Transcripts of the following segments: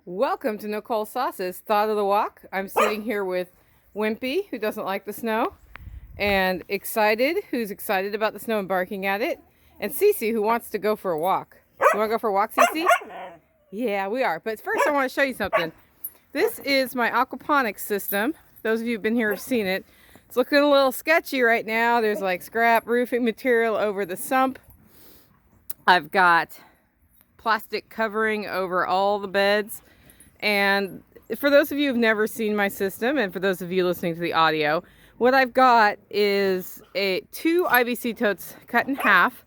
Welcome to Nicole Sauce's Thought of the Walk. I'm sitting here with Wimpy, who doesn't like the snow, and Excited, who's excited about the snow and barking at it, and Cece, who wants to go for a walk. You want to go for a walk, Cece? Yeah, we are. But first I want to show you something. This is my aquaponics system. Those of you who've been here have seen it. It's looking a little sketchy right now. There's like scrap roofing material over the sump. I've got plastic covering over all the beds. And for those of you who've never seen my system, and for those of you listening to the audio, what I've got is two IBC totes cut in half,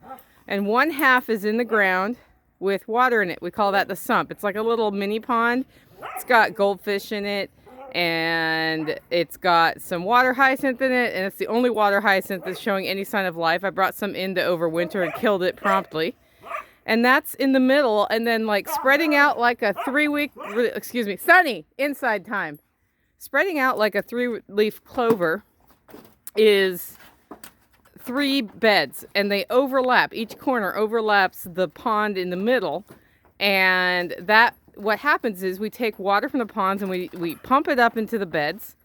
and one half is in the ground with water in it. We call that the sump. It's like a little mini pond. It's got goldfish in it, and it's got some water hyacinth in it, and it's the only water hyacinth that's showing any sign of life. I brought some in to overwinter and killed it promptly. And that's in the middle, and then like spreading out like a sunny inside time. Spreading out like a 3-leaf clover is 3 beds, and they overlap. Each corner overlaps the pond in the middle, and what happens is we take water from the ponds and we pump it up into the beds,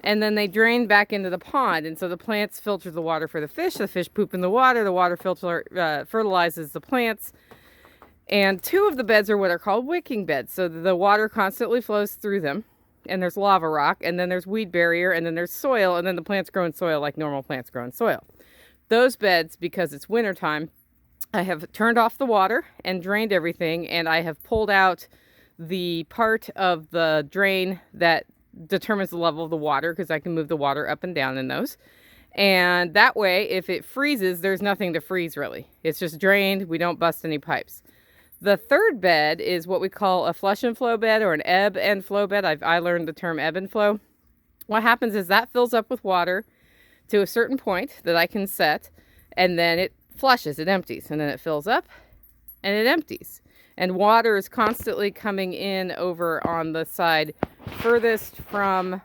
and then they drain back into the pond. And so the plants filter the water for the fish poop in the water filter fertilizes the plants. And 2 of the beds are what are called wicking beds. So the water constantly flows through them, and there's lava rock, and then there's weed barrier, and then there's soil, and then the plants grow in soil like normal plants grow in soil. Those beds, because it's wintertime, I have turned off the water and drained everything, and I have pulled out the part of the drain that determines the level of the water, because I can move the water up and down in those. And that way, if it freezes, there's nothing to freeze really. It's just drained. We don't bust any pipes. The 3rd bed is what we call a flush and flow bed, or an ebb and flow bed. I learned the term ebb and flow. What happens is that fills up with water to a certain point that I can set, and then it flushes, it empties, and then it fills up and it empties. And water is constantly coming in over on the side furthest from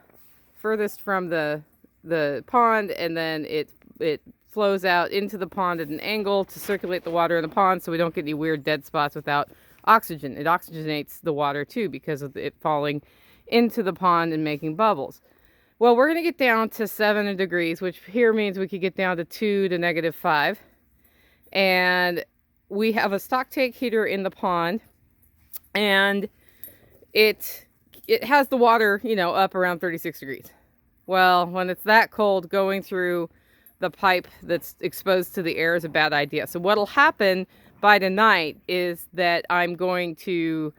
the pond, and then it flows out into the pond at an angle to circulate the water in the pond, so we don't get any weird dead spots without oxygen. It oxygenates the water too because of it falling into the pond and making bubbles. Well, we're going to get down to 7 degrees, which here means we could get down to 2 to -5. And we have a stock tank heater in the pond, and it has the water, up around 36 degrees. Well, when it's that cold, going through the pipe that's exposed to the air is a bad idea. So what'll happen by tonight is that I'm going to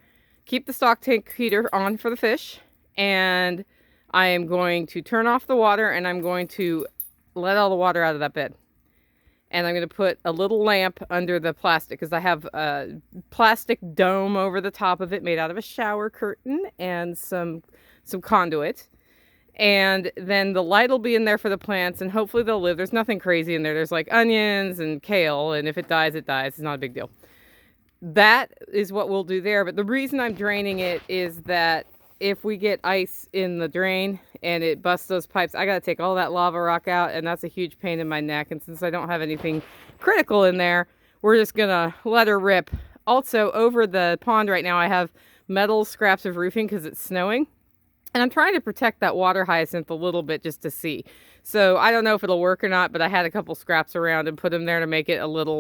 keep the stock tank heater on for the fish, and I am going to turn off the water, and I'm going to let all the water out of that bed. And I'm going to put a little lamp under the plastic, because I have a plastic dome over the top of it made out of a shower curtain and some conduit. And then the light will be in there for the plants, and hopefully they'll live. There's nothing crazy in there. There's like onions and kale, and if it dies, it dies. It's not a big deal. That is what we'll do there. But the reason I'm draining it is that if we get ice in the drain and it busts those pipes, I got to take all that lava rock out, and that's a huge pain in my neck. And since I don't have anything critical in there, we're just going to let her rip. Also, over the pond right now, I have metal scraps of roofing because it's snowing. And I'm trying to protect that water hyacinth a little bit just to see. So I don't know if it'll work or not, but I had a couple scraps around and put them there to make it a little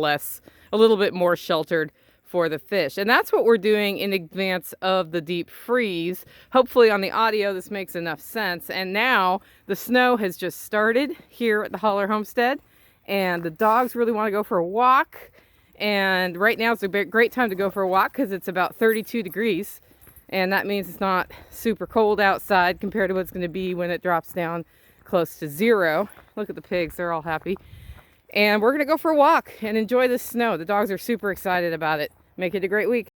bit more sheltered for the fish. And that's what we're doing in advance of the deep freeze. Hopefully on the audio this makes enough sense. And now the snow has just started here at the Holler Homestead, and the dogs really want to go for a walk. And right now it's a great time to go for a walk because it's about 32 degrees. And that means it's not super cold outside compared to what it's going to be when it drops down close to 0. Look at the pigs, they're all happy. And we're going to go for a walk and enjoy the snow. The dogs are super excited about it. Make it a great week.